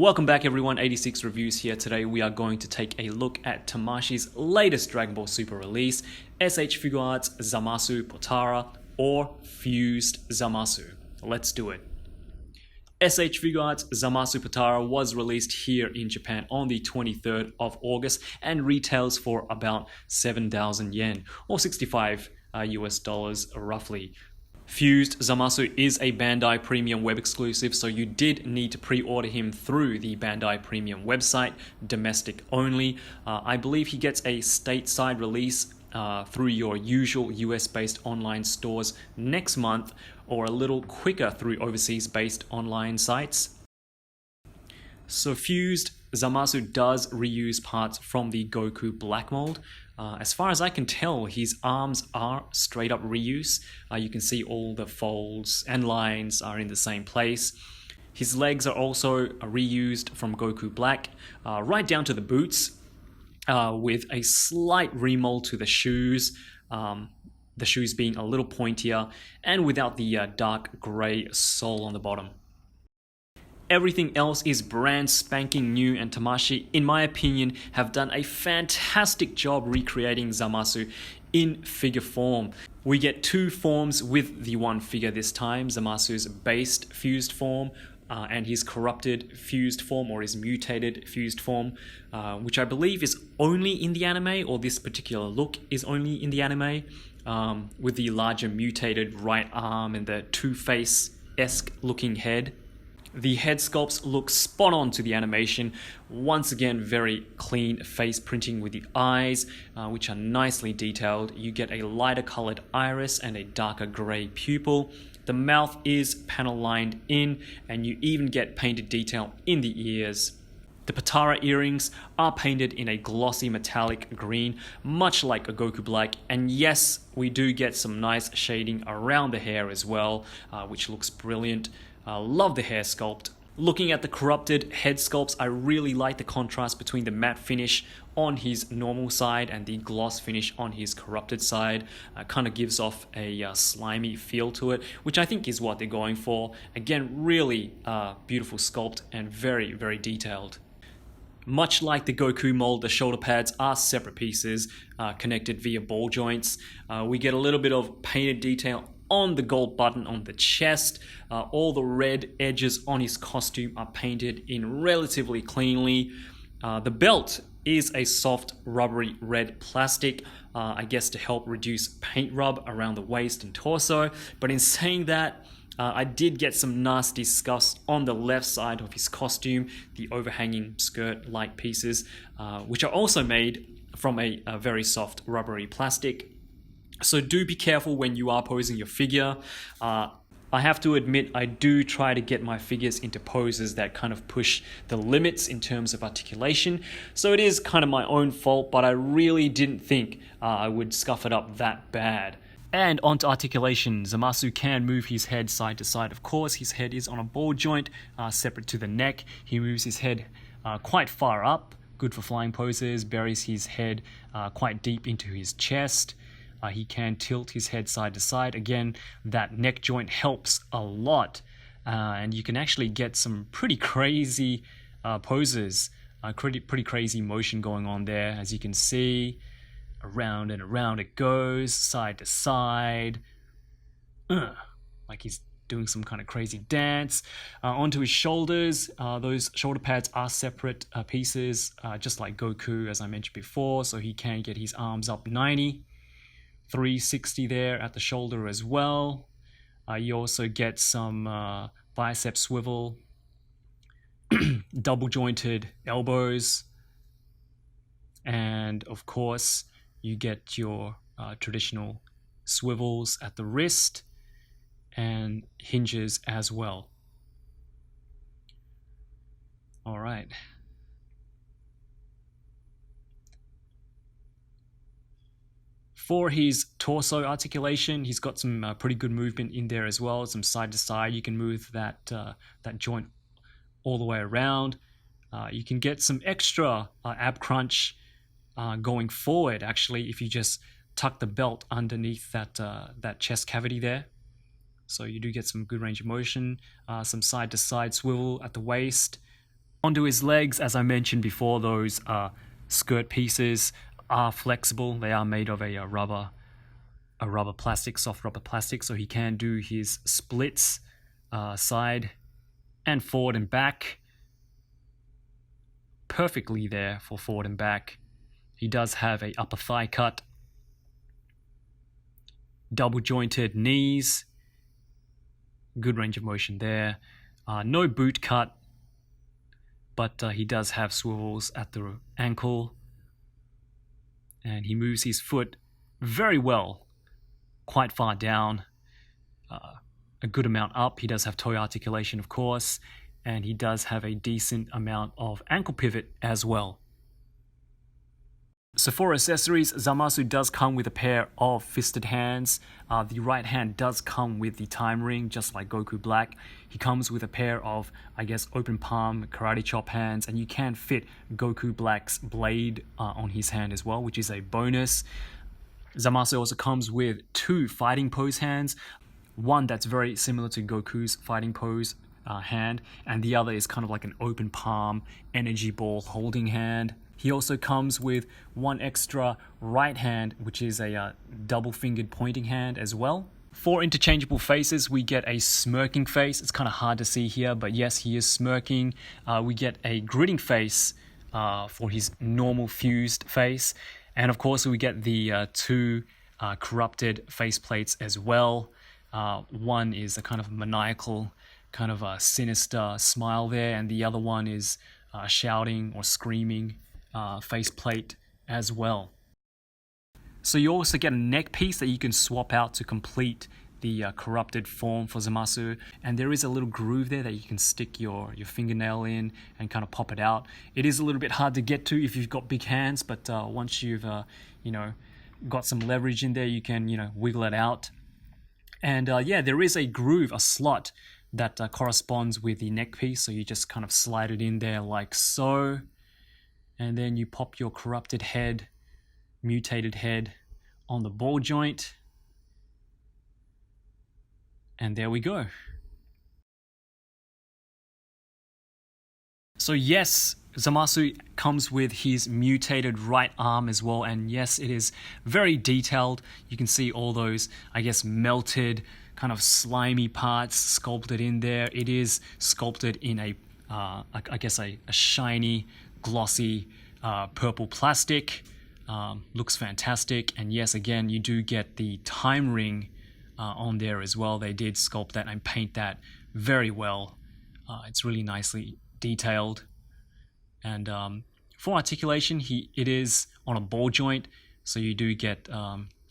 Welcome back everyone, 86 Reviews here. Today we are going to take a look at Tamashii's latest Dragon Ball Super release, SH FIGUARTS Zamasu Potara or Fused Zamasu. Let's do it. SH FIGUARTS Zamasu Potara was released here in Japan on the 23rd of August and retails for about 7,000 yen or 65 US dollars roughly. Fused Zamasu is a Bandai Premium web exclusive, so you did need to pre-order him through the Bandai Premium website, domestic only. I believe he gets a stateside release through your usual US-based online stores next month, or a little quicker through overseas-based online sites. So Fused Zamasu does reuse parts from the Goku Black mold. As far as I can tell, his arms are straight up reuse. You can see all the folds and lines are in the same place. His legs are also reused from Goku Black, right down to the boots, with a slight remold to the shoes being a little pointier and without the dark grey sole on the bottom. Everything else is brand spanking new, and Tamashii, in my opinion, have done a fantastic job recreating Zamasu in figure form. We get two forms with the one figure this time, Zamasu's based fused form and his corrupted fused form, or his mutated fused form, which I believe is only in the anime, or this particular look is only in the anime, with the larger mutated right arm and the Two-Face-esque looking head. The head sculpts look spot on to the animation. Once again, very clean face printing with the eyes, which are nicely detailed. You get a lighter colored iris and a darker gray pupil. The mouth is panel lined in, and you even get painted detail in the ears. The Potara earrings are painted in a glossy metallic green, much like a Goku Black, and yes, we do get some nice shading around the hair as well, which looks brilliant. Love the hair sculpt. Looking at the corrupted head sculpts, I really like the contrast between the matte finish on his normal side and the gloss finish on his corrupted side. Kind of gives off a slimy feel to it, which I think is what they're going for. Again, really beautiful sculpt and very, very detailed. Much like the Goku mold, the shoulder pads are separate pieces connected via ball joints. We get a little bit of painted detail on the gold button on the chest. All the red edges on his costume are painted in relatively cleanly. The belt is a soft rubbery red plastic, I guess to help reduce paint rub around the waist and torso. But in saying that, I did get some nasty scuffs on the left side of his costume, the overhanging skirt-like pieces, which are also made from a very soft rubbery plastic. So do be careful when you are posing your figure. I have to admit, I do try to get my figures into poses that kind of push the limits in terms of articulation. So it is kind of my own fault, but I really didn't think I would scuff it up that bad. And onto articulation. Zamasu can move his head side to side. Of course, his head is on a ball joint, separate to the neck. He moves his head quite far up, good for flying poses, buries his head quite deep into his chest. He can tilt his head side to side. Again, that neck joint helps a lot. And you can actually get some pretty crazy poses, pretty crazy motion going on there. As you can see, around and around it goes, side to side. Like he's doing some kind of crazy dance. Onto his shoulders, those shoulder pads are separate pieces, just like Goku, as I mentioned before. So he can get his arms up 90. 360 there at the shoulder as well. You also get some bicep swivel, double jointed elbows, and of course you get your traditional swivels at the wrist and hinges as well. All right. For his torso articulation, he's got some pretty good movement in there as well, some side to side. You can move that joint all the way around. You can get some extra ab crunch going forward, actually, if you just tuck the belt underneath that chest cavity there. So you do get some good range of motion, some side to side swivel at the waist. Onto his legs, as I mentioned before, those skirt pieces are flexible. They are made of a rubber plastic, soft rubber plastic, so he can do his splits side and forward and back perfectly there for forward and back. He does have a upper thigh cut, double jointed knees, good range of motion there. No boot cut, but he does have swivels at the ankle, and he moves his foot very well, quite far down, a good amount up. He does have toe articulation, of course, and he does have a decent amount of ankle pivot as well. So for accessories, Zamasu does come with a pair of fisted hands. The right hand does come with the time ring, just like Goku Black. He comes with a pair of, I guess, open palm karate chop hands, and you can fit Goku Black's blade on his hand as well, which is a bonus. Zamasu also comes with 2 fighting pose hands. One that's very similar to Goku's fighting pose hand, and the other is kind of like an open palm energy ball holding hand. He also comes with 1 extra right hand, which is a double-fingered pointing hand as well. For interchangeable faces, we get a smirking face. It's kind of hard to see here, but yes, he is smirking. We get a gritting face for his normal fused face. And of course, we get the 2 corrupted faceplates as well. One is a kind of maniacal, kind of a sinister smile there, and the other one is shouting or screaming faceplate as well. So you also get a neck piece that you can swap out to complete the corrupted form for Zamasu, and there is a little groove there that you can stick your fingernail in and kind of pop it out. It is a little bit hard to get to if you've got big hands, but once you've got some leverage in there, you can wiggle it out. And yeah, there is a groove, a slot that corresponds with the neck piece, so you just kind of slide it in there like so, and then you pop your corrupted head, mutated head on the ball joint, and there we go. So yes, Zamasu comes with his mutated right arm as well, and yes, it is very detailed. You can see all those, I guess, melted, kind of slimy parts sculpted in there. It is sculpted in a, I guess, a shiny, glossy purple plastic. Looks fantastic, and yes, again, you do get the time ring on there as well. They did sculpt that and paint that very well. It's really nicely detailed. And for articulation, it is on a ball joint, so you do get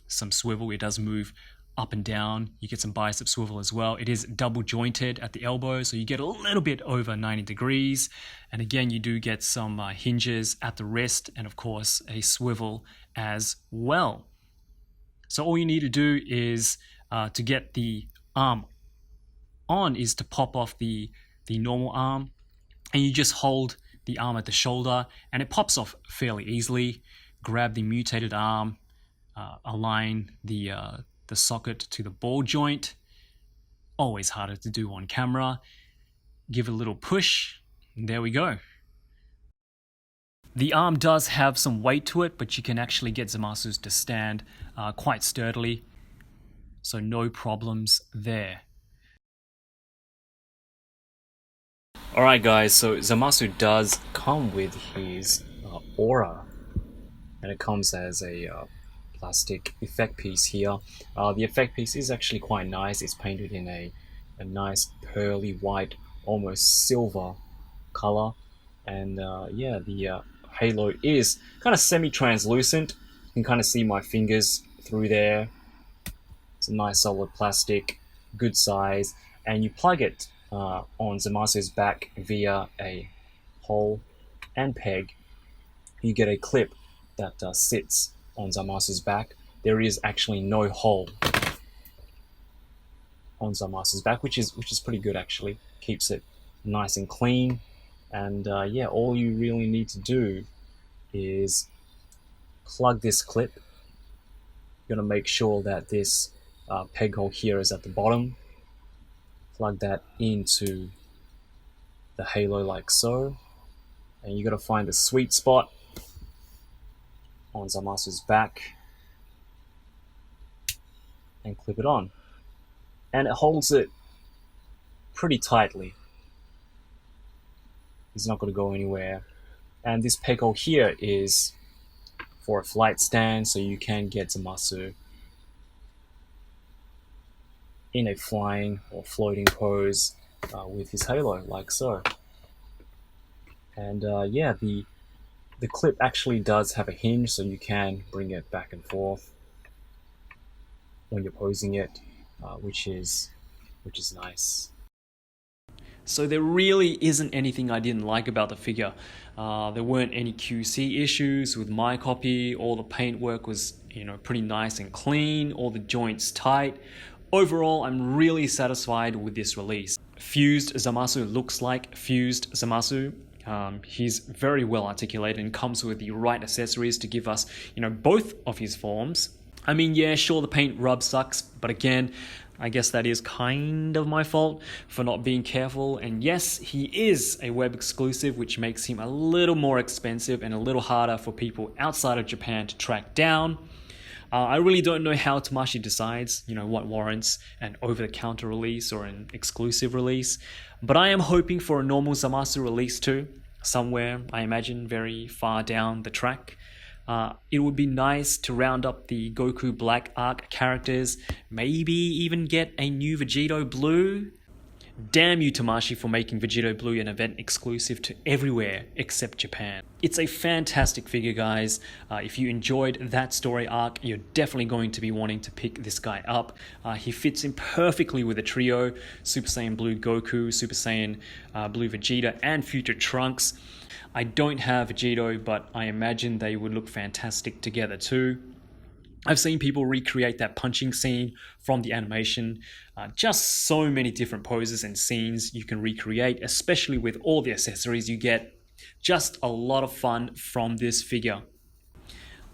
some swivel. It does move up and down. You get some bicep swivel as well. It is double jointed at the elbow, so you get a little bit over 90 degrees. And again, you do get some hinges at the wrist, and of course a swivel as well. So all you need to do is to get the arm on is to pop off the normal arm, and you just hold the arm at the shoulder and it pops off fairly easily. Grab the mutated arm, align the socket to the ball joint. Always harder to do on camera. Give it a little push, and there we go. The arm does have some weight to it, but you can actually get Zamasu's to stand quite sturdily, so no problems there. Alright guys, so Zamasu does come with his aura, and it comes as a plastic effect piece here. The effect piece is actually quite nice. It's painted in a nice pearly white, almost silver color, and yeah, the halo is kind of semi-translucent. You can kind of see my fingers through there. It's a nice solid plastic, good size, and you plug it on Zamasu's back via a hole and peg. You get a clip that sits on Zamasu's back. There is actually no hole on Zamasu's back, which is pretty good actually. Keeps it nice and clean. And yeah, all you really need to do is plug this clip. You're gonna make sure that this peg hole here is at the bottom. Plug that into the halo like so, And you got to find the sweet spot on Zamasu's back and clip it on. And it holds it pretty tightly. It's not going to go anywhere. And this peg hole here is for a flight stand, so you can get Zamasu in a flying or floating pose with his halo, like so. And yeah, the clip actually does have a hinge, so you can bring it back and forth when you're posing it, which is nice. So there really isn't anything I didn't like about the figure. There weren't any QC issues with my copy. All the paintwork was, pretty nice and clean. All the joints tight. Overall, I'm really satisfied with this release. Fused Zamasu looks like Fused Zamasu. He's very well articulated and comes with the right accessories to give us, both of his forms. I mean, yeah, sure, the paint rub sucks, but again, I guess that is kind of my fault for not being careful. And yes, he is a web exclusive, which makes him a little more expensive and a little harder for people outside of Japan to track down. I really don't know how Tamashii decides, what warrants an over-the-counter release or an exclusive release. But I am hoping for a normal Zamasu release too, somewhere, I imagine, very far down the track. It would be nice to round up the Goku Black Arc characters, maybe even get a new Vegito Blue. Damn you, Tamashii, for making Vegito Blue an event exclusive to everywhere except Japan. It's a fantastic figure, guys. If you enjoyed that story arc, you're definitely going to be wanting to pick this guy up. He fits in perfectly with the trio, Super Saiyan Blue Goku, Super Saiyan Blue Vegeta, and Future Trunks. I don't have Vegito, but I imagine they would look fantastic together too. I've seen people recreate that punching scene from the animation. Just so many different poses and scenes you can recreate, especially with all the accessories you get. Just a lot of fun from this figure.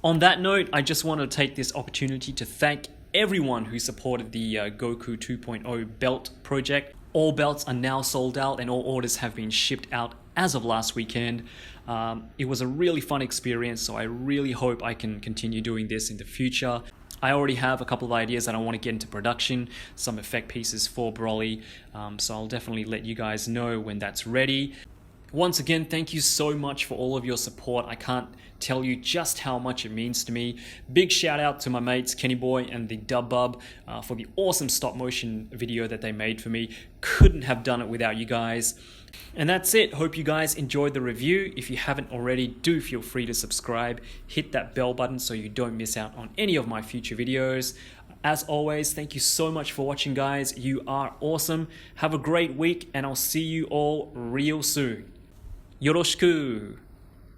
On that note, I just want to take this opportunity to thank everyone who supported the Goku 2.0 belt project. All belts are now sold out and all orders have been shipped out as of last weekend. It was a really fun experience, so I really hope I can continue doing this in the future. I already have a couple of ideas that I want to get into production, some effect pieces for Broly, so I'll definitely let you guys know when that's ready. Once again, thank you so much for all of your support. I can't tell you just how much it means to me. Big shout out to my mates Kenny Boy and the DUBBUB for the awesome stop motion video that they made for me. Couldn't have done it without you guys. And that's it. Hope you guys enjoyed the review. If you haven't already, do feel free to subscribe. Hit that bell button so you don't miss out on any of my future videos. As always, thank you so much for watching, guys. You are awesome. Have a great week, and I'll see you all real soon. Yoroshiku!